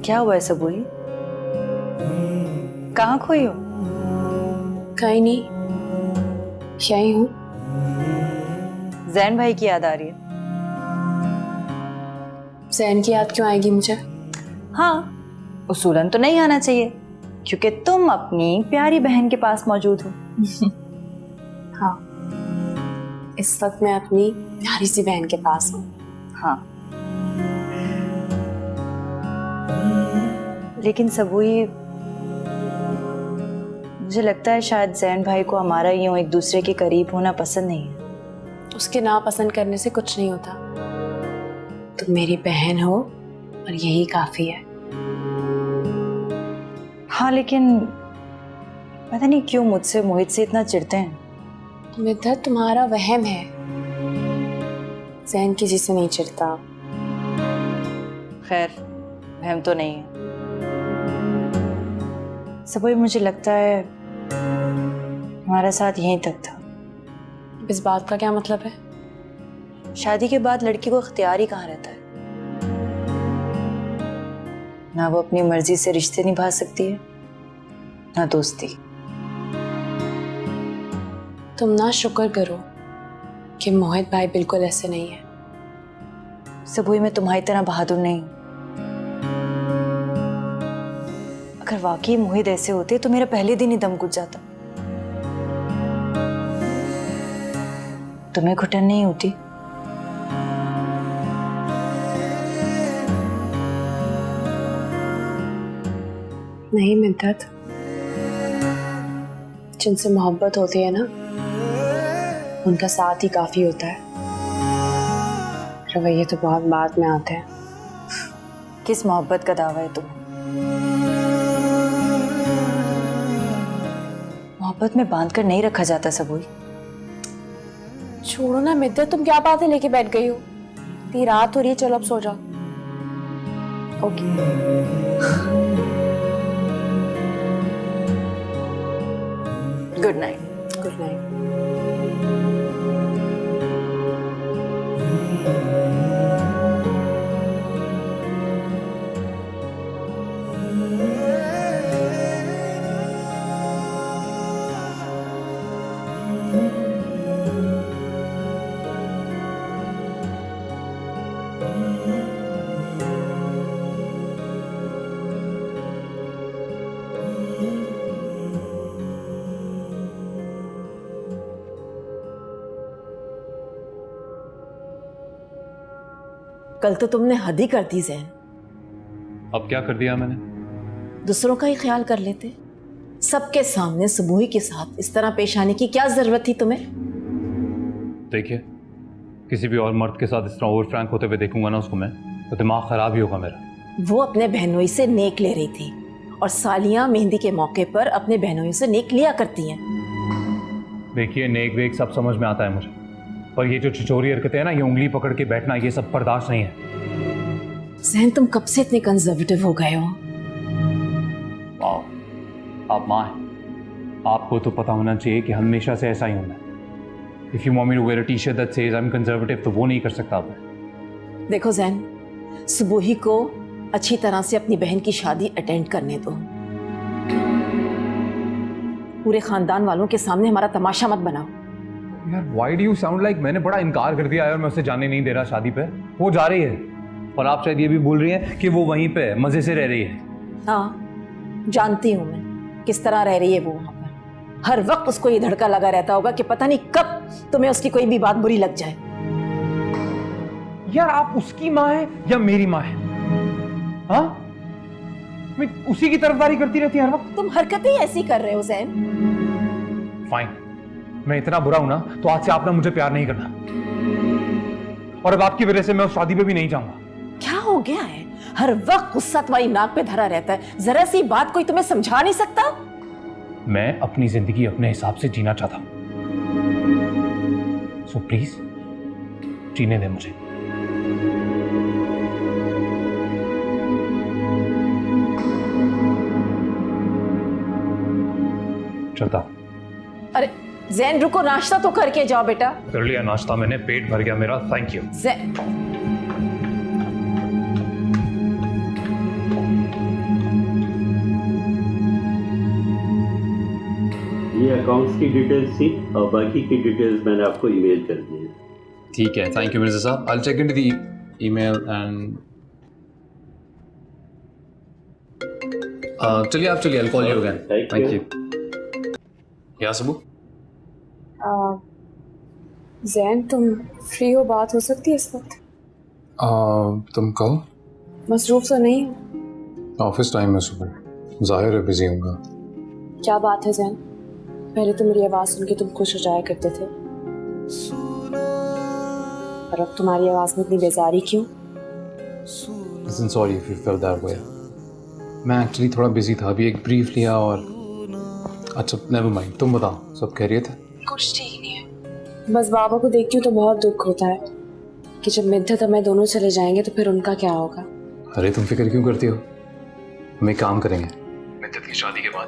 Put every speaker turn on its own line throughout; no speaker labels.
क्या हुआ है सबूरी? कहाँ खोई हो?
कहीं नहीं, यही हूँ।
जैन भाई की याद आ रही है?
जैन की याद क्यों आएगी मुझे?
हाँ, उसूलन तो नहीं आना चाहिए क्योंकि तुम अपनी प्यारी बहन के पास मौजूद हो।
हाँ, इस वक्त मैं अपनी प्यारी सी बहन के पास हूँ।
हाँ, लेकिन सबूरी, मुझे लगता है शायद जैन भाई को हमारा यूं एक दूसरे के करीब होना पसंद नहीं है।
उसके नापसंद करने से कुछ नहीं होता। तुम मेरी बहन हो और यही काफी है।
हाँ, लेकिन पता नहीं क्यों मुझसे मोहित से इतना चिढ़ते हैं।
मिद्दत, तुम्हारा वहम है। जैन किसी से नहीं चिढ़ता।
खैर, वहम तो नहीं है। सबूरी, मुझे लगता है हमारा साथ यहीं तक था।
इस बात का क्या मतलब है?
शादी के बाद लड़की को इख्तियार ही कहाँ रहता है? ना वो अपनी मर्जी से रिश्ते निभा सकती है, ना दोस्ती।
तुम ना शुक्र करो कि मोहित भाई बिल्कुल ऐसे नहीं है।
सबूरी, मैं तुम्हारी तरह बहादुर नहीं हूं। अगर वाकई मोहित ऐसे होते तो मेरा पहले दिन ही दम घुट जाता। तुम्हें घुटन नहीं होती?
नहीं मिद्दत, जिनसे मोहब्बत होती है ना, उनका साथ ही काफी होता है। रवैये तो बहुत बाद में आते हैं।
किस मोहब्बत का दावा है तुम्हें? मोहब्बत में बांध कर नहीं रखा जाता सबूरी।
छोड़ो ना मिद्दत, तुम क्या बातें लेके बैठ गई हो? इतनी रात हो रही है, चलो अब सो जाओ।
Okay. Good night.
Good night.
कल तो तुमने हद ही कर दी जैन।
अब क्या कर दिया मैंने?
दूसरों का ही ख्याल कर लेते। सबके सामने सुबुही के साथ इस तरह पेश आने की क्या जरूरत थी तुम्हें?
देखिए, किसी भी और मर्द के साथ इस तरह ओवर फ्रैंक होते हुए देखूंगा ना उसको मैं, तो दिमाग खराब ही होगा मेरा।
वो अपने बहनोई से नेक ले रही थी और सालियां मेहंदी के मौके पर अपने बहनोई से नेक लिया करती हैं।
देखिए, नेक वेक सब समझ में आता है मुझे, पर ये जो छिचोरी हरकतें हैं ना, ये उंगली पकड़ के बैठना, ये सब बर्दाश्त नहीं है।
जैन, तुम कब से इतने कंजर्वेटिव हो गए हो?
आप माँ हैं, आपको तो पता होना चाहिए कि हमेशा से ऐसा ही हूं मैं। If you want me to wear a T-shirt that says I am conservative, तो वो नहीं कर सकता आप।
देखो जैन, सुबुही को अच्छी तरह से अपनी बहन की शादी अटेंड करने दो। पूरे खानदान वालों के सामने हमारा तमाशा मत बनाओ।
यार, why do you sound like मैंने बड़ा इनकार कर दिया है और मैं उसे जाने नहीं दे रहा शादी पे। वो जा रही है और आप शायद ये भी बोल रही हैं कि वो वहीं पे मजे से रह रही है।
हाँ, जानती हूं मैं किस तरह रह रही है वो वहां पर। हर वक्त उसको ये धड़का लगा रहता होगा कि पता नहीं कब तुम्हें उसकी कोई भी बात बुरी लग जाए।
यार, आप उसकी माँ है या मेरी माँ है? हाँ, मैं उसी की तरफदारी करती रहती है हर वक्त।
तुम हरकतें ही ऐसी कर रहे हो जैन।
फाइन, मैं इतना बुरा हूं ना, तो आज से आपने मुझे प्यार नहीं करना, और अब आपकी वजह से मैं उस शादी पे भी नहीं जाऊंगा।
क्या हो गया है? हर वक्त गुस्सा तुम्हारी नाक पे धरा रहता है। जरा सी बात कोई तुम्हें समझा नहीं सकता?
मैं अपनी जिंदगी अपने हिसाब से जीना चाहता हूं, सो प्लीज जीने दे मुझे। चलता हूं।
अरे जैन, रुको, नाश्ता तो करके जाओ बेटा।
कर लिया नाश्ता मैंने, पेट भर गया मेरा, थैंक यू।
जैन,
अकाउंट्स की डिटेल्स थी और बाकी की डिटेल्स मैंने आपको ईमेल कर दी है।
ठीक है, थैंक यू मिर्जा साहब। I check into the email and चलिए आप चलिए, I call you again.
Thank
thank
you.
You. या सबू?
जैन, तुम फ्री हो? बात हो सकती है इस वक्त?
तुम कल?
मसरूफ तो नहीं हो?
ऑफिस टाइम है सुबह, जाहिर है बिजी होऊंगा।
क्या बात है जैन? पहले तो मेरी आवाज़ सुन के तुम खुश हो जाया करते थे, और अब तुम्हारी आवाज़ में इतनी बेजारी क्यों?
Listen, sorry if you felt that way. मैं एक्चुअली थोड़ा बिजी था, अभी एक ब्रीफ लिया और अच्छा नेवर माइंड, तुम बताओ सब खैरियत है?
कुछ ठीक नहीं है, बस बाबा को देखती हूँ तो बहुत दुख होता है कि जब मिद्दत और मैं दोनों चले जाएंगे तो फिर उनका क्या होगा।
अरे तुम फिक्र क्यों करती हो, हम एक काम करेंगे, मिद्दत की शादी के बाद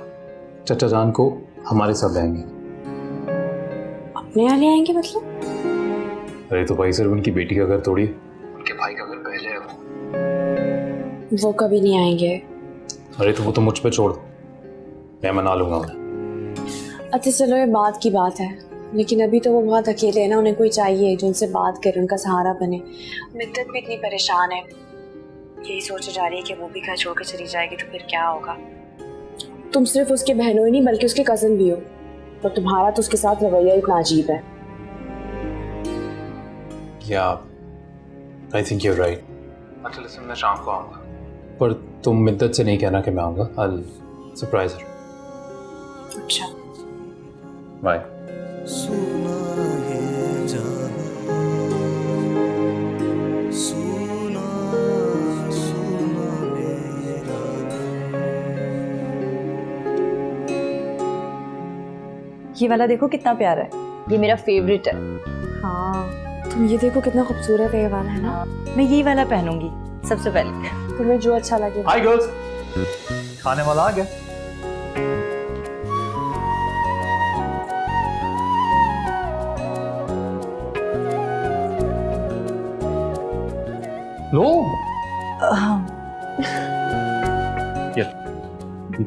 चचा जान को हमारे साथ लाएंगे।
अपने यहाँ ले आएंगे मतलब?
अरे तो भाई सिर्फ उनकी बेटी का घर थोड़ी, उनके भाई का घर पहले है
वो कभी नहीं आएंगे।
अरे तो वो तो मुझ पे छोड़ दो, मैं मना लूंगा उन्हें।
अच्छा चलो, ये बात की बात है, लेकिन अभी तो वो बहुत अकेले हैं ना, उन्हें कोई चाहिए जो उनसे बात करे, उनका सहारा बने। मिद्दत भी इतनी परेशान है, यही सोचे जा रही है कि वो भी घर छोड़ के चली जाएगी तो फिर क्या होगा। तुम सिर्फ उसके बहनों ही नहीं बल्कि उसके कज़न भी हो, और तुम्हारा तो उसके साथ रवैया इतना अजीब है।
या आई थिंक यू राइट। अच्छा लिसन, मैं शाम को आऊँगा, पर तुम मिद्दत से नहीं कहना कि मैं आऊँगा। आई सरप्राइज हर।
अच्छा
बाय।
सुना है जहां, सुना सुना मेरा
ये वाला देखो कितना प्यारा है, ये मेरा फेवरेट है।
हाँ, तुम ये देखो कितना खूबसूरत है ये वाला, है ना?
मैं यही वाला पहनूंगी सबसे पहले।
तुम्हें जो अच्छा लगे।
हाय गर्ल्स, खाने वाला आ गया। लो ये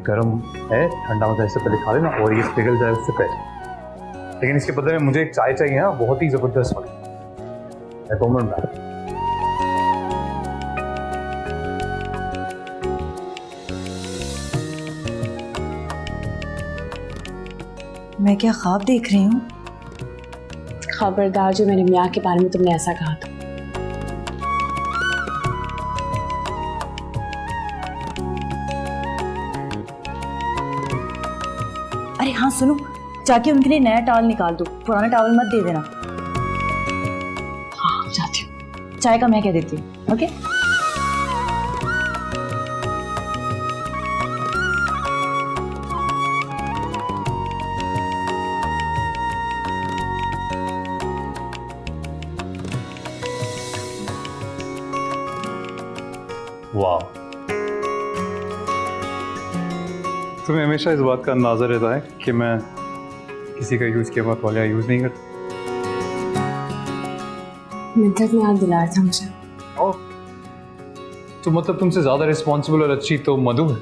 गर्म है, ठंडा होता है इससे पहले खा लेना, और ये पिघल जाए उससे पहले। लेकिन इसके बदले में मुझे एक चाय चाहिए, हाँ, बहुत ही जबरदस्त वाली। मैं 2 मिनट में।
मैं क्या ख्वाब देख रही हूँ?
खबरदार, जो मैंने मियाँ के बारे में तुमने ऐसा कहा था।
अरे हाँ सुनो, जाके उनके लिए नया टॉवल निकाल दो, पुराना टॉवल मत दे देना।
हाँ जाती हूँ।
चाय का मैं कह देती हूँ, ओके?
वाह, तुम्हें हमेशा इस बात का अंदाजा रहता है कि मैं किसी का यूज़ किया हुआ तौलिया यूज़ नहीं करता।
मिद्दत ने याद दिलाया था मुझे।
ओह, तो मतलब तुमसे ज़्यादा रिस्पॉन्सिबल और अच्छी तो मधु है।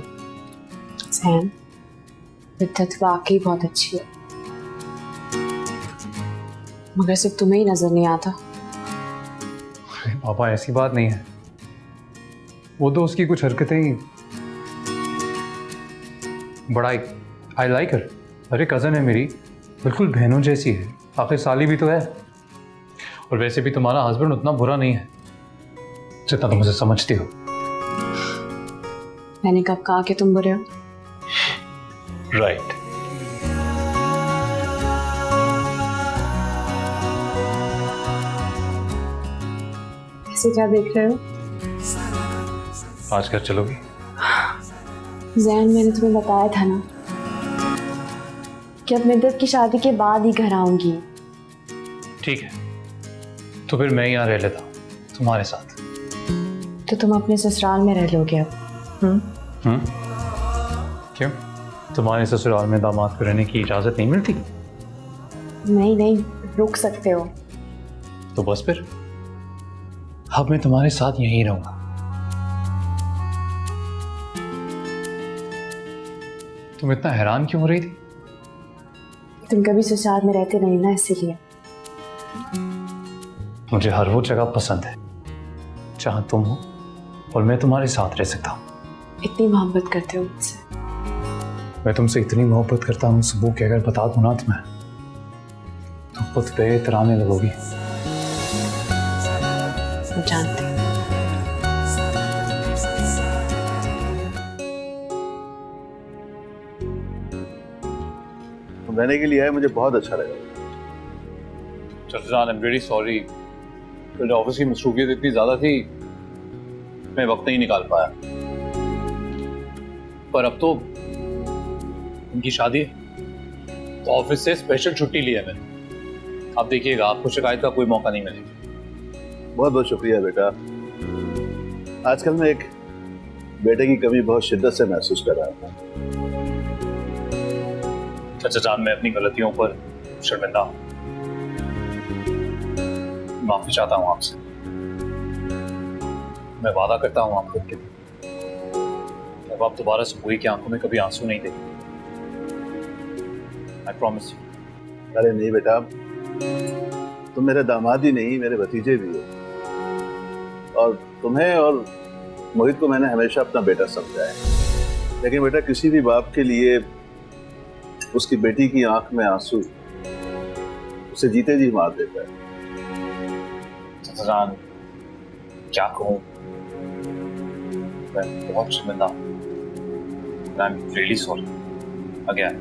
जैन, मिद्दत वाकई बहुत अच्छी है, मगर सिर्फ तुम्हें ही नजर नहीं आता।
अरे पापा, ऐसी बात नहीं है, वो तो उसकी कुछ हरकतें ही बड़ा आई लाइक हर। अरे कज़न है मेरी, बिल्कुल बहनों जैसी है, आखिर साली भी तो है। और वैसे भी तुम्हारा हस्बैंड उतना बुरा नहीं है जितना तुम मुझे समझती हो।
मैंने कब कहा कि तुम बुरे हो?
राइट।
ऐसे क्या देख रहे हो?
आज घर चलोगी?
जैन, मैंने तुम्हें बताया था ना कि अब मिद्दत की शादी के बाद ही घर आऊंगी।
ठीक है, तो फिर मैं यहाँ रह लेता हूँ तुम्हारे साथ।
तो तुम अपने ससुराल में रह लोगे अब?
क्यों, तुम्हारे ससुराल में दामाद को रहने की इजाज़त नहीं मिलती?
नहीं नहीं, रुक सकते हो।
तो बस फिर अब मैं तुम्हारे साथ यहीं रहूंगा। तुम इतना हैरान क्यों हो रही थी?
तुम कभी ससुराल में रहते नहीं ना, इसीलिए।
मुझे हर वो जगह पसंद है जहां तुम हो और मैं तुम्हारे साथ रह सकता हूँ।
इतनी मोहब्बत करते हो मुझसे।
मैं तुमसे इतनी मोहब्बत करता हूँ सुबह के, अगर बता दूं ना तुम्हें तुम खुद पे इतराने लगोगी।
मैं जानती हूँ।
तुम रहने के लिए आए, मुझे बहुत अच्छा लगा।
चर्चान, आई एम वेरी सॉरी। कल ऑफिस की मसरूफियत इतनी ज्यादा थी मैं वक्त नहीं निकाल पाया, पर अब तो उनकी शादी है तो ऑफिस से स्पेशल छुट्टी ली है मैंने। अब देखिएगा आपको शिकायत का कोई मौका नहीं मिलेगा।
बहुत बहुत शुक्रिया बेटा। आजकल मैं एक बेटे की कमी बहुत शिद्दत से महसूस कर रहा था।
चर्चान, मैं अपनी गलतियों पर शर्मिंदा हूँ, माफी चाहता हूँ आपसे। मैं वादा करता हूँ आपको कि अब आप दोबारा सुबह की आंखों में कभी आंसू नहीं देंगे। I promise you.
अरे नहीं बेटा, तुम मेरे दामाद ही नहीं, मेरे भतीजे भी हो, और तुम्हें और मोहित को मैंने हमेशा अपना बेटा समझा है। लेकिन बेटा, किसी भी बाप के लिए उसकी बेटी की आंख में आंसू उसे जीते जी मार देता है।
चर्चान, क्या कहूँ, मैं बहुत शर्मिंदा हूँ। I am really sorry again.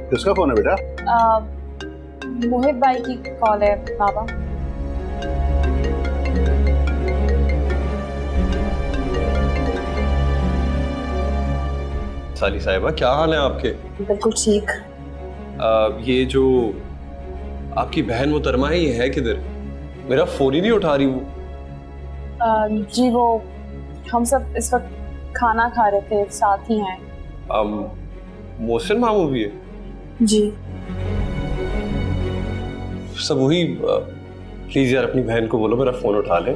किसका फोन है बेटा?
मोहित भाई की कॉल है बाबा।
साली साहिबा, क्या हाल है आपके?
बिल्कुल ठीक।
ये जो आपकी बहन मुहतरमा है, ये है किधर? मेरा फोन ही नहीं उठा रही वो।
जी वो हम सब इस वक्त खाना खा रहे थे, साथ ही हैं।
मोहसिन मामू भी है?
जी।
सब वही। प्लीज यार अपनी बहन को बोलो मेरा फोन उठा ले।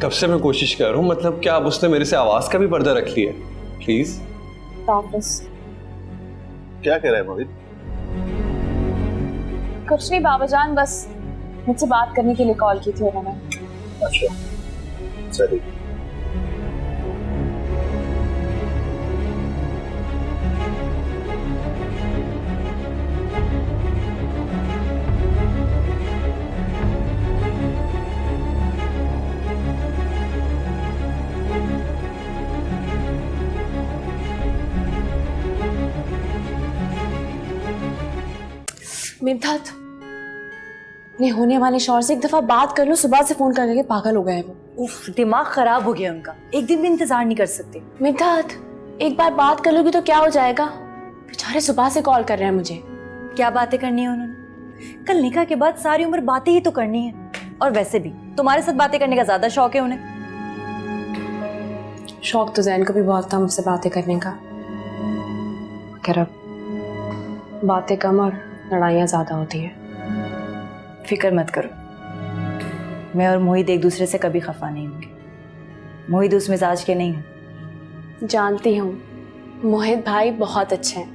कब से मैं कोशिश कर रहा हूँ, मतलब क्या अब उसने मेरे से आवाज का भी पर्दा रख लिया? प्लीज।
वापस
क्या कह रहा है मोहित?
कुछ नहीं बाबाजान, बस मुझसे बात करने के लिए कॉल की थी उन्होंने।
अच्छा, सही।
मिद्दत, अपने होने वाले शौहर से एक दफा बात कर लो। सुबह से फोन करके पागल हो गए हैं वो।
उफ, दिमाग खराब हो गया उनका, एक दिन भी इंतजार नहीं कर सकते।
मिद्दत, एक बार बात कर लोगी तो क्या हो जाएगा? बेचारे सुबह से कॉल कर रहे हैं मुझे।
क्या बातें करनी है उन्होंने? कल निकाह के बाद सारी उम्र बातें ही तो करनी है, और वैसे भी तुम्हारे साथ बातें करने का ज्यादा शौक है उन्हें।
शौक तो जैन को भी बहुत था मुझसे बातें करने का, मगर अब बातें कम और लड़ाइयाँ ज्यादा होती है।
फिक्र मत करो, मैं और मोहित एक दूसरे से कभी खफा नहीं होंगे। मोहित उस मिजाज के नहीं है।
जानती हूँ, मोहित भाई बहुत अच्छे हैं।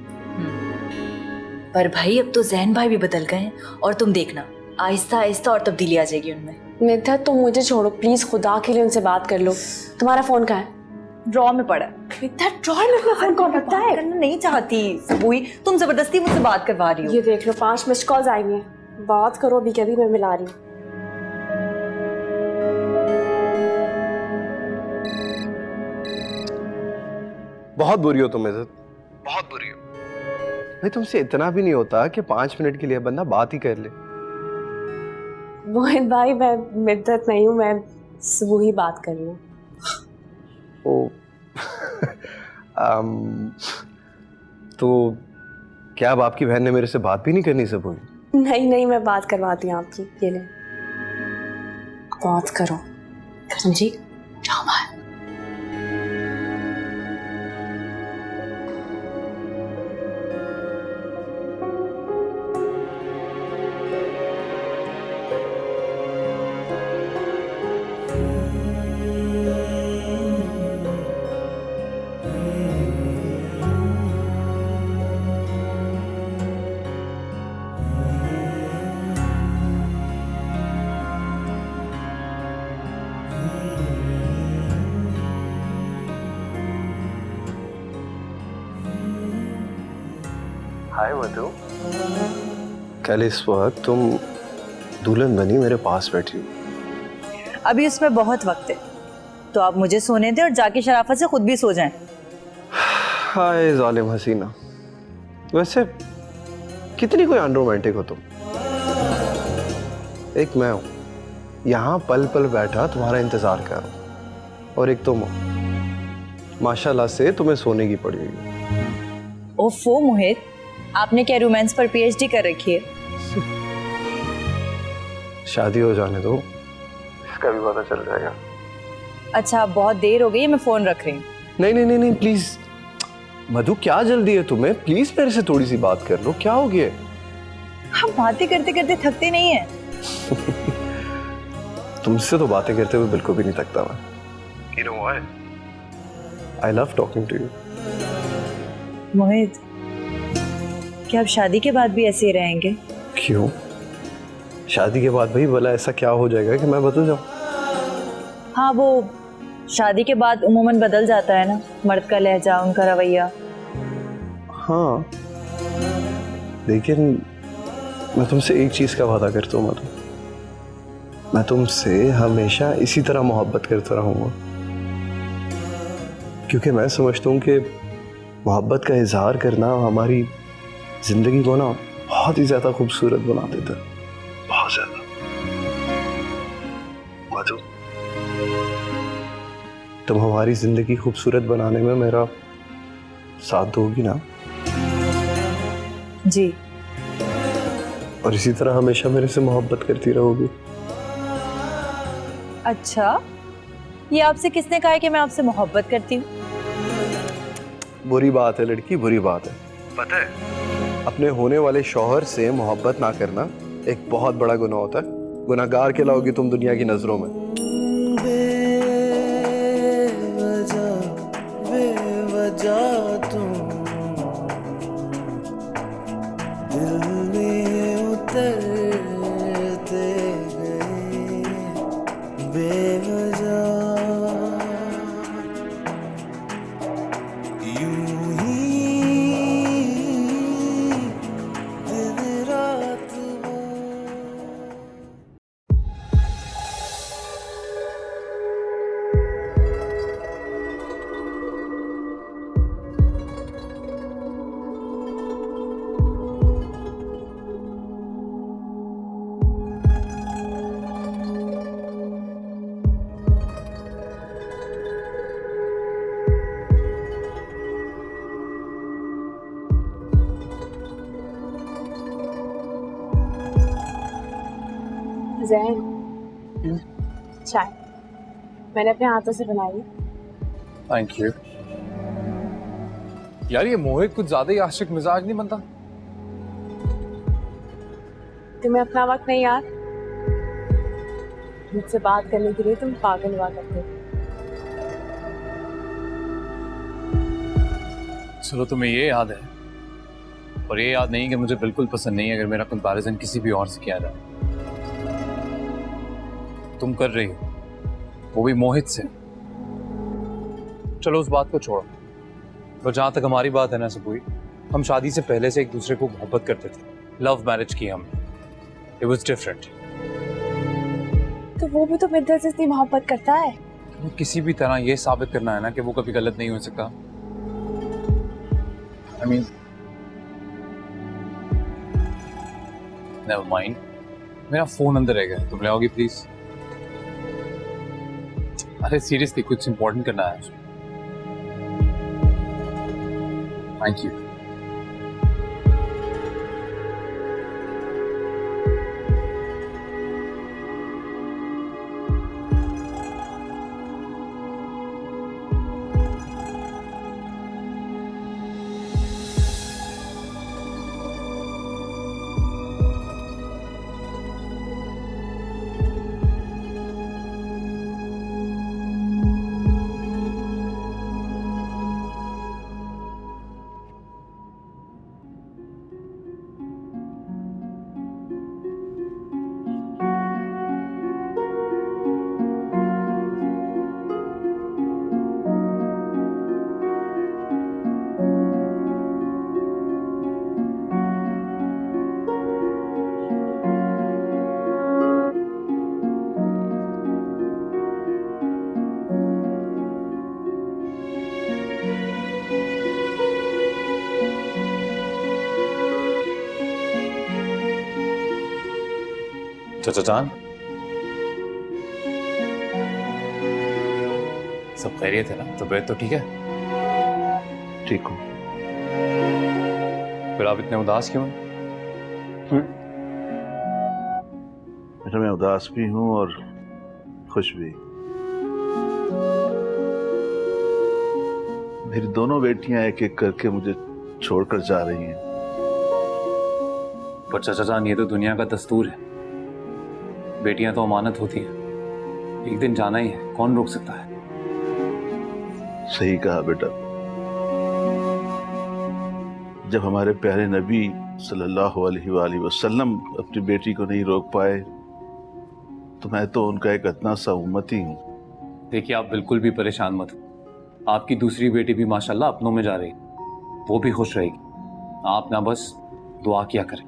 पर भाई अब तो जैन भाई भी बदल गए हैं, और तुम देखना आहिस्ता आहिस्ता और तब्दीली आ जाएगी उनमें।
मिद्दत, तुम मुझे छोड़ो प्लीज, खुदा के लिए उनसे बात कर लो। तुम्हारा फोन कहाँ है?
ड्रॉ में पड़ा है।
मिद्दत, ड्रॉअर में अपना फोन कौन रखता है?
करना नहीं चाहती सबूई, तुम जबरदस्ती मुझसे बात करवा रही हो।
ये देख लो, 5 मिस्ड कॉल्स आई हैं। बात करो अभी, कभी मैं मिला रही हूँ।
बहुत बुरी हो तुम इज्जत, बहुत बुरी हो भाई। तुमसे इतना भी नहीं होता कि 5 मिनट के लिए बंदा बात ही कर ले।
मोहित भाई, मैं मिद्दत नहीं हूँ, मैं सुबह ही बात कर रही हूँ।
ओ तो क्या अब आपकी बहन ने मेरे से बात भी नहीं करनी सब हुई?
नहीं नहीं, मैं बात करवाती हूँ आपकी। ये ले, बात करो। समझी? जाओ बाहर।
हाय मधु। कल इस वक्त तुम दुल्हन बनी मेरे पास बैठी हो।
अभी उसमें बहुत वक्त है, तो आप मुझे सोने दें और जाके शराफत से खुद भी सो जाएं।
हाय जालिम हसीना, वैसे कितनी कोई अनरोमांटिक हो तुम। एक मैं हूं यहाँ पल पल बैठा तुम्हारा इंतजार कर रहा हूं, और एक तुम हो माशाल्लाह से तुम्हें सोने की पड़ी हुई है।
ओफो मोहित, आपने क्या रोमांस पर पीएचडी कर रखी है?
शादी हो जाने दो, इसका भी पता चल जाएगा।
अच्छा, बहुत देर हो गई है, मैं फोन रख रही हूँ।
नहीं नहीं नहीं नहीं प्लीज मधु, क्या जल्दी है तुम्हें? प्लीज मेरे से थोड़ी सी बात कर लो, क्या हो गया?
हम बातें करते करते थकते नहीं है।
तुमसे तो बातें करते हुए बिल्कुल भी नहीं थकता मैं। You know why? I love talking to you.
मोहित, क्या आप शादी के बाद भी ऐसे ही रहेंगे?
क्यों? शादी के बाद भाई भला ऐसा क्या हो जाएगा कि मैं बदल जाऊं?
हाँ, वो शादी के बाद उम्मूमन बदल जाता है ना, मर्द का लहजा, उनका रवैया।
हाँ, लेकिन मैं तुमसे एक चीज का वादा करता हूँ मधु, मैं तुमसे हमेशा इसी तरह मोहब्बत करता रहूंगा, क्योंकि मैं समझता हूँ कि मोहब्बत का इजहार करना हमारी जिंदगी को ना बहुत ही ज्यादा खूबसूरत बना देता है, बहुत ज्यादा। मधु, तुम हमारी जिंदगी खूबसूरत बनाने में मेरा साथ दोगी ना?
जी।
और इसी तरह हमेशा मेरे से मोहब्बत करती रहोगी?
अच्छा, ये आपसे किसने कहा है कि मैं आपसे मोहब्बत करती हूँ?
बुरी बात है लड़की, बुरी बात है। पता है, अपने होने वाले शौहर से मोहब्बत ना करना एक बहुत बड़ा गुनाह होता है। गुनाहगार कहलाओगी तुम दुनिया की नजरों में।
बेवजह तुम दिल में उतरते गए, बेवजह यूं ही दिन रात वो।
जैन, चाय मैंने अपने हाथों से बनाई है।
Thank you. यार, ये मोहित कुछ ज्यादा ही आशिक मिजाज नहीं बनता?
तुम्हें अपना वक्त नहीं याद? मुझसे बात करने के लिए तुम पागल हुआ करते हो।
चलो, तुम्हें ये याद है, और ये याद नहीं कि मुझे बिल्कुल पसंद नहीं है अगर मेरा कंपैरिजन किसी भी और से किया जाए। तुम कर रही हो, वो भी मोहित से। चलो उस बात को छोड़ो, और जहां तक हमारी बात है ना सबूई, हम शादी से पहले से एक दूसरे को मोहब्बत करते थे। लव मैरिज की हमने। It was different.
तो वो भी तो मिद्दत से इतनी मोहब्बत करता है।
तो किसी भी तरह ये साबित करना है ना कि वो कभी गलत नहीं हो सकता। आई मीन, नेवर माइंड, मेरा फोन अंदर रह गया, तुम ले आओगी प्लीज? अरे सीरियसली, कुछ इंपॉर्टेंट करना है। Thank you. चाचा जान, सब खैरियत है ना? तबीयत तो ठीक है?
ठीक हूँ।
फिर आप इतने उदास क्यों हैं?
बेटा मैं उदास भी हूँ और खुश भी। मेरी दोनों बेटियां एक एक करके मुझे छोड़कर जा रही हैं।
पर चाचा जान, ये तो दुनिया का दस्तूर है। बेटियां तो अमानत होती हैं, एक दिन जाना ही है, कौन रोक सकता है?
सही कहा बेटा। जब हमारे प्यारे नबी सल्लल्लाहु अलैहि वसल्लम अपनी बेटी को नहीं रोक पाए तो मैं तो उनका एक अदना सा उम्मती हूँ।
देखिए, आप बिल्कुल भी परेशान मत हो। आपकी दूसरी बेटी भी माशाल्लाह अपनों में जा रही है, वो भी खुश रहेगी। आप ना बस दुआ किया करें।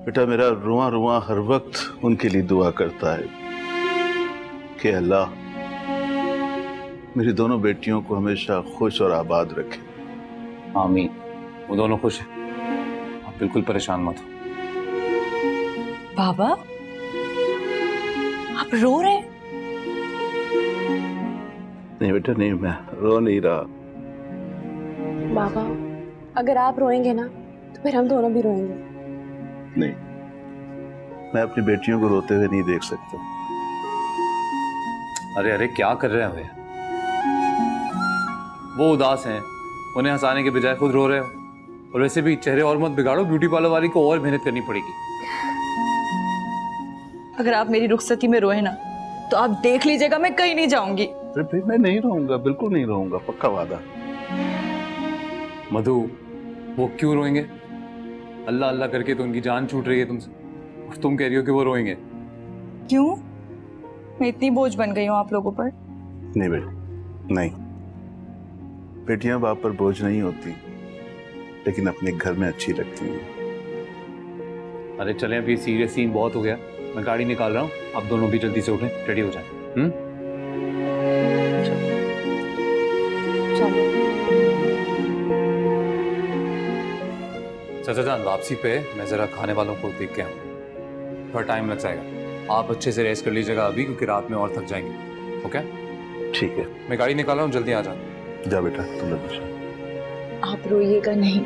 बेटा मेरा रुआ रुआ हर वक्त उनके लिए दुआ करता है कि अल्लाह मेरी दोनों बेटियों को हमेशा खुश और आबाद रखे।
आमीन। वो दोनों खुश हैं, आप बिल्कुल परेशान मत हो।
बाबा, आप रो रहे हैं?
नहीं बेटा नहीं, मैं रो नहीं रहा।
बाबा, अगर आप रोएंगे ना तो फिर हम दोनों भी रोएंगे।
नहीं, मैं अपनी बेटियों को रोते हुए नहीं देख सकता।
अरे अरे, क्या कर रहे हैं भैया? वो उदास हैं, उन्हें हंसाने के बजाय खुद रो रहे हो। और वैसे भी चेहरे और मत बिगाड़ो, ब्यूटी पार्लर वाली को और मेहनत करनी पड़ेगी।
अगर आप मेरी रुखसती में रोए ना तो आप देख लीजिएगा, मैं कहीं नहीं जाऊंगी।
अरे भाई मैं नहीं रहूंगा, बिल्कुल नहीं रहूंगा, पक्का वादा।
मधु, वो क्यों रोएंगे? अल्लाह अल्लाह करके तो उनकी जान छूट रही है तुमसे, और तुम कह रही हो कि वो रोएंगे।
क्यों? मैं इतनी बोझ बन गई हूँ आप लोगों पर?
नहीं बेटा नहीं, बेटियां बाप पर बोझ नहीं होती, लेकिन अपने घर में अच्छी लगती हैं।
अरे चलें, अभी सीरियस सीन बहुत हो गया, मैं गाड़ी निकाल रहा हूँ, आप दोनों भी जल्दी से उठें, रेडी हो जाएं।
चलो।
चाचा जान, वापसी पे मैं जरा खाने वालों को देख के आऊँ, थोड़ा टाइम लग जाएगा। आप अच्छे से रेस्ट कर लीजिएगा अभी, क्योंकि रात में और थक जाएंगे। ओके?
ठीक है,
मैं गाड़ी निकाल रहा हूँ, जल्दी आ जाओ।
जा बेटा तुम लोग।
आप रोइएगा नहीं,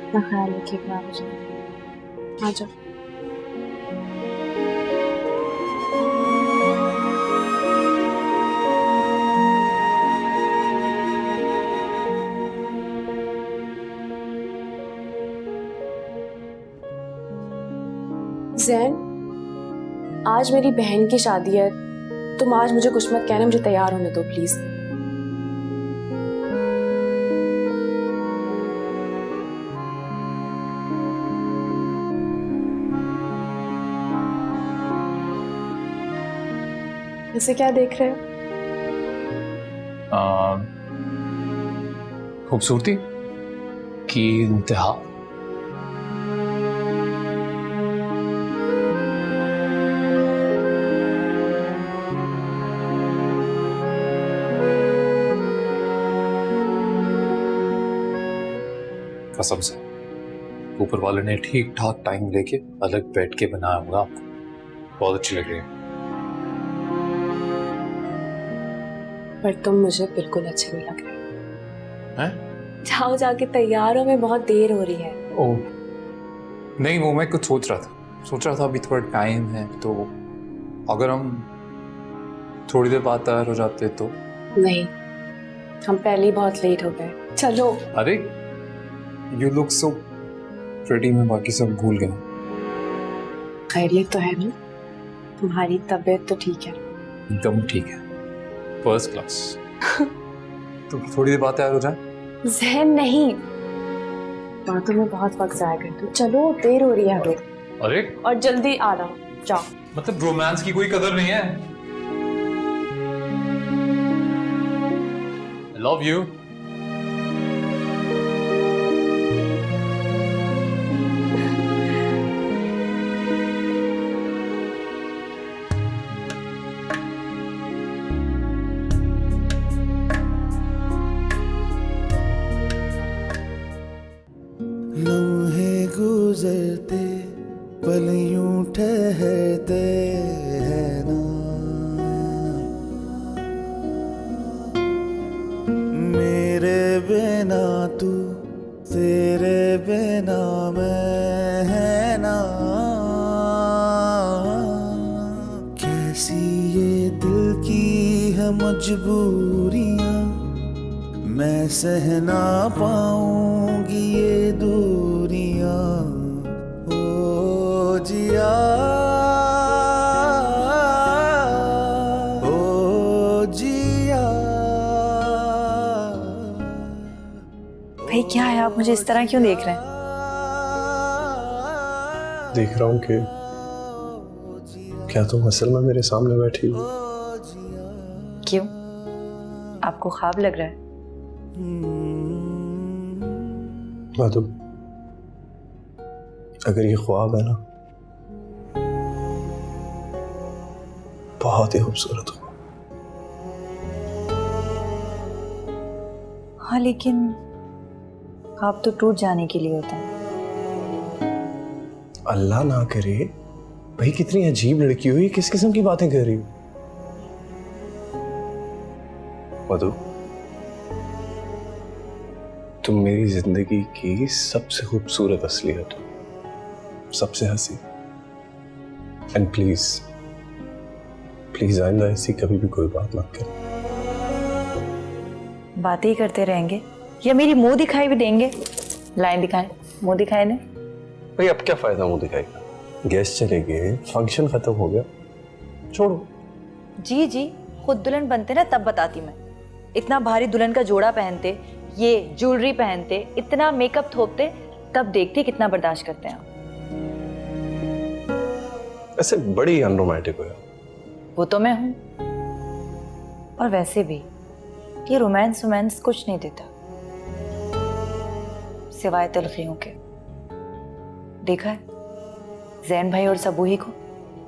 अपना ख्याल रखिएगा। आ जाओ। जैन, आज मेरी बहन की शादी है, तुम आज मुझे कुछ मत कहना, मुझे तैयार होने दो प्लीज। ऐसे क्या देख रहे हो?
खूबसूरती की इंतहा। कसम से ऊपर वाले ने ठीक ठाक टाइम लेके अलग बैठ के बनाया होगा आपको, बहुत अच्छी लग रही है।
पर तुम मुझे बिल्कुल अच्छे नहीं लग रहे
हैं?
जाओ जाके तैयार हो, मैं बहुत देर हो रही है।
ओह नहीं, वो मैं कुछ सोच रहा था अभी थोड़ा टाइम है, तो अगर हम थोड़ी देर बाद तैयार हो जाते तो।
नहीं, हम पहले ही बहुत लेट हो गए, चलो।
अरे यू लुक सो प्रिटी, मैं बाकी सब भूल गया।
खैरियत तो है ना? तुम्हारी तबीयत तो ठीक है?
एकदम ठीक है, फर्स्ट क्लास। तो थोड़ी देर बाद तैयार हो जाए।
जहन नहीं, बातों में बहुत वक्त जाएगा, तो चलो देर हो रही है अभी।
अरे
और जल्दी आना, जाओ।
मतलब रोमांस की कोई कदर नहीं है। I love you.
बिना तू, तेरे बिना मैं है ना। कैसी ये दिल की है मजबूरियां, मैं सह ना पाऊंगी ये दूरियां। ओ जिया, ओ जिया।
भाई क्या है, आप मुझे इस तरह क्यों देख रहे हैं?
देख रहा हूँ कि क्या तुम असल में मेरे सामने बैठी हो?
क्यों, आपको ख्वाब लग रहा है?
मधु, अगर ये ख्वाब है ना, बहुत ही खूबसूरत हो।
हाँ लेकिन ख्वाब तो टूट जाने के लिए होता है।
अल्लाह ना करे, भाई कितनी अजीब लड़की हो, ये किस किस्म की बातें कर रही हो? मधु, तुम मेरी जिंदगी की सबसे खूबसूरत असलियत हो, सबसे हंसी। एंड प्लीज प्लीज आइंदा ऐसी कभी भी कोई बात मत कर।
बातें ही करते रहेंगे या मेरी मुंह दिखाई भी देंगे? लाइन दिखाएं, मुंह दिखाई दें।
भाई अब क्या फायदा मुंह दिखाई का? गेस्ट चले गए, फंक्शन खत्म हो गया, छोड़ो।
जी जी, खुद दुल्हन बनते ना तब बताती मैं। इतना भारी दुल्हन का जोड़ा पहनते, ये ज्वेलरी पहनते, इतना मेकअप थोपते, तब देखते कितना बर्दाश्त करते हैं आप।
ऐसे बड़ी अनरोमांटिक हो यार।
वो तो मैं हूं, और वैसे भी ये रोमांस रोमांस कुछ नहीं देता सिवाय तलखियों के। देखा है जैन भाई और सबूही को,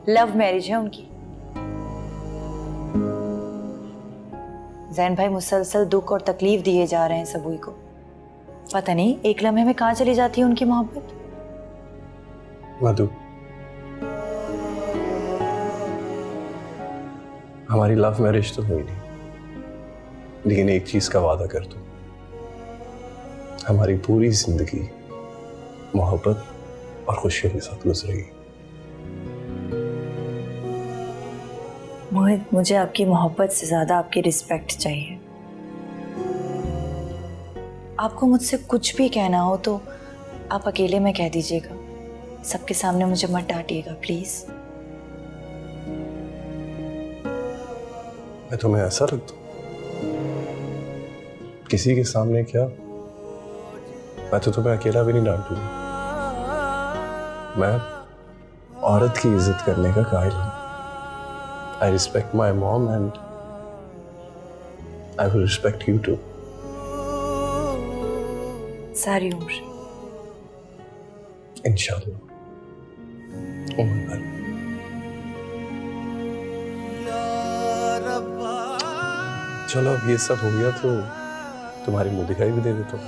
लव मैरिज है उनकी। जैन भाई मुसलसल दुख और तकलीफ दिए जा रहे हैं सबूही को। पता नहीं एक लम्हे में कहां चली जाती है उनकी मोहब्बत।
मधु, हमारी लव मैरिज तो हुई नहीं, लेकिन एक चीज का वादा कर दो, हमारी पूरी जिंदगी मोहब्बत और खुशियों के साथ गुजरेगी।
मोहित, मुझे आपकी मोहब्बत से ज्यादा आपकी रिस्पेक्ट चाहिए। आपको मुझसे कुछ भी कहना हो तो आप अकेले में कह दीजिएगा, सबके सामने मुझे मत डांटिएगा प्लीज।
मैं तुम्हें ऐसा रख दूं? किसी के सामने क्या, मैं तो तुम्हें अकेला भी नहीं डांटूंगा। मैं औरत की इज्जत करने का कायल हूं। I respect my mom and I will respect you too.
सारी उम्र
इंशाल्लाह। उम्र भर। चलो अब ये सब हो गया तो तुम्हारी मुंह दिखाई भी दे देता हूँ।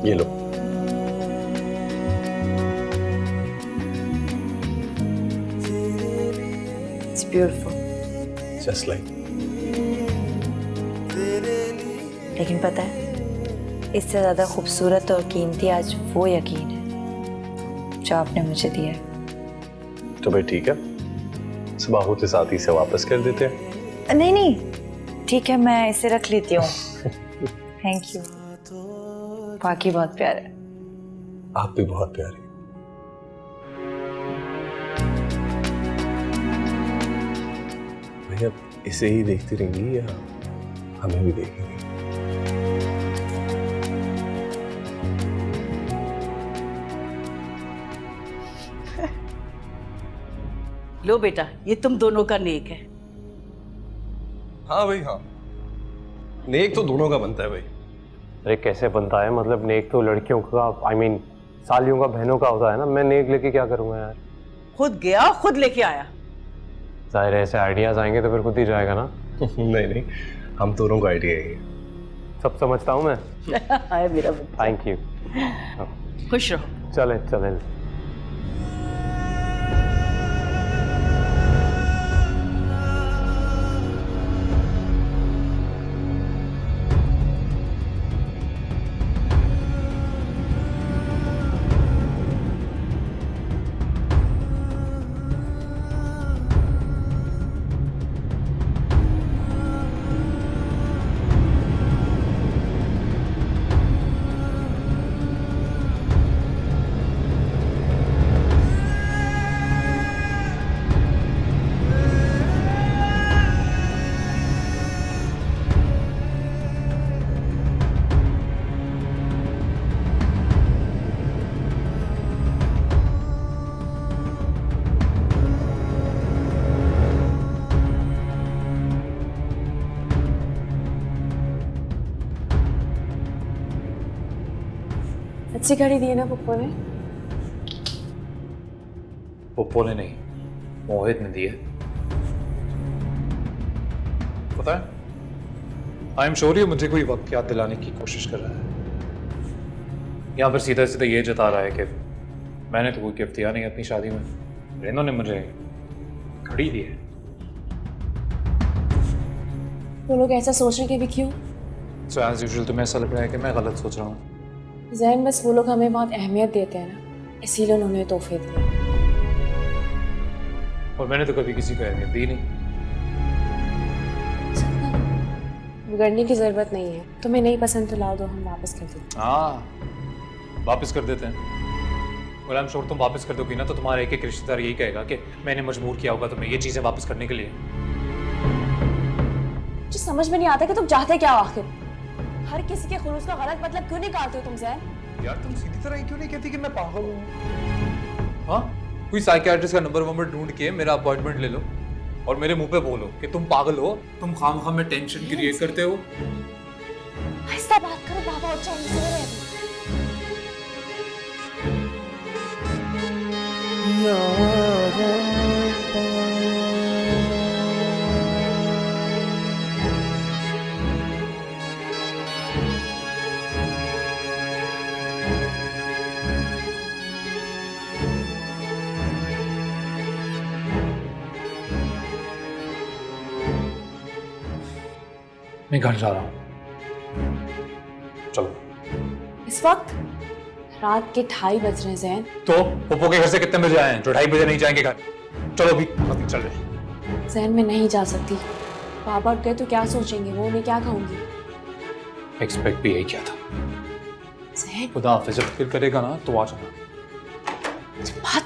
ये लो।
It's beautiful.
Just like.
लेकिन पता है, इससे ज्यादा खूबसूरत और कीमती आज वो यकीन है जो आपने मुझे दिया है।
तो भाई ठीक है, सुबह होते साथ ही से वापस कर देते हैं।
नहीं नहीं ठीक है, मैं इसे रख लेती हूँ। थैंक यू, बाकी बहुत प्यारा है।
आप भी बहुत प्यारी। भैया इसे ही देखती रहेंगी या हमें भी देखेंगे?
लो बेटा, ये तुम दोनों का नेक है।
हाँ भाई हाँ, नेक तो दोनों का बनता है भाई।
अरे कैसे बनता है, मतलब नेक तो लड़कियों का, I mean सालियों का, बहनों का होता है ना। मैं नेक लेके क्या करूँगा यार?
खुद गया खुद लेके आया।
जाहिर है ऐसे आइडियाज आएंगे तो फिर खुद ही जाएगा ना।
नहीं नहीं, हम दोनों का आइडिया है।
सब समझता हूँ मैं।
हाय मेरा बच्चा।
Thank you.
खुश रहो।
चले चले।
अच्छी घड़ी दी है ना पप्पू ने?
पप्पू ने नहीं, मोहित ने दी है। पता है, आई एम श्योर ये मुझे कोई वक्त याद दिलाने की कोशिश कर रहा है। यहाँ पर सीधा सीधा ये जता रहा है कि मैंने तो कोई गिफ्ट दिया नहीं अपनी शादी में, रेनो ने मुझे घड़ी दी है।
वो लोग ऐसा सोच रहे कि भी क्यों?
सो एज यूजुअल तुम्हें ऐसा लग रहा है कि मैं गलत सोच रहा हूँ।
जैन, बस वो लोग हमें बहुत अहमियत देते हैं ना, इसीलिए उन्होंने तोहफे दिए।
और मैंने तो कभी किसी को अहमियत दी नहीं।
बिगड़ने की जरूरत नहीं है। तुम्हें नहीं पसंद तो लाओ, दो हम वापस कर देते।
हाँ, वापस कर देते हैं। और आई एम श्योर तुम वापस कर दोगी ना तो तुम्हारा एक एक रिश्तेदार यही कहेगा कि मैंने मजबूर किया होगा तुम्हें ये चीजें वापस करने के लिए।
मुझे समझ में नहीं आता कि तुम चाहते क्या हो आखिर। हर किसी के खुलूस का गलत मतलब क्यों निकालते हो तुम जैन?
यार तुम सीधी तरह ही क्यों नहीं कहती कि मैं पागल हूँ? हाँ, कोई साइकियाट्रिस्ट का नंबर ढूंढ के मेरा अपॉइंटमेंट ले लो और मेरे मुंह पे बोलो कि तुम पागल हो, तुम खामखा में टेंशन क्रिएट करते हो।
ऐसा बात करो बाबा, और चाहिए
मैं घर जा रहा हूँ, चलो।
इस वक्त रात के 2:30 बज रहे हैं जैन।
तो पप्पू के घर से कितने बजे आए हैं? जो 2:30 बजे नहीं जाएंगे घर? चलो अभी चल रहे।
जैन, मैं नहीं जा सकती। पापा उठ गए तो क्या सोचेंगे वो, मैं क्या कहूंगी?
एक्सपेक्ट भी यही किया था।
जैन,
खुदा हाफिज़, जब फिर करेगा ना तो आ जाना।
बात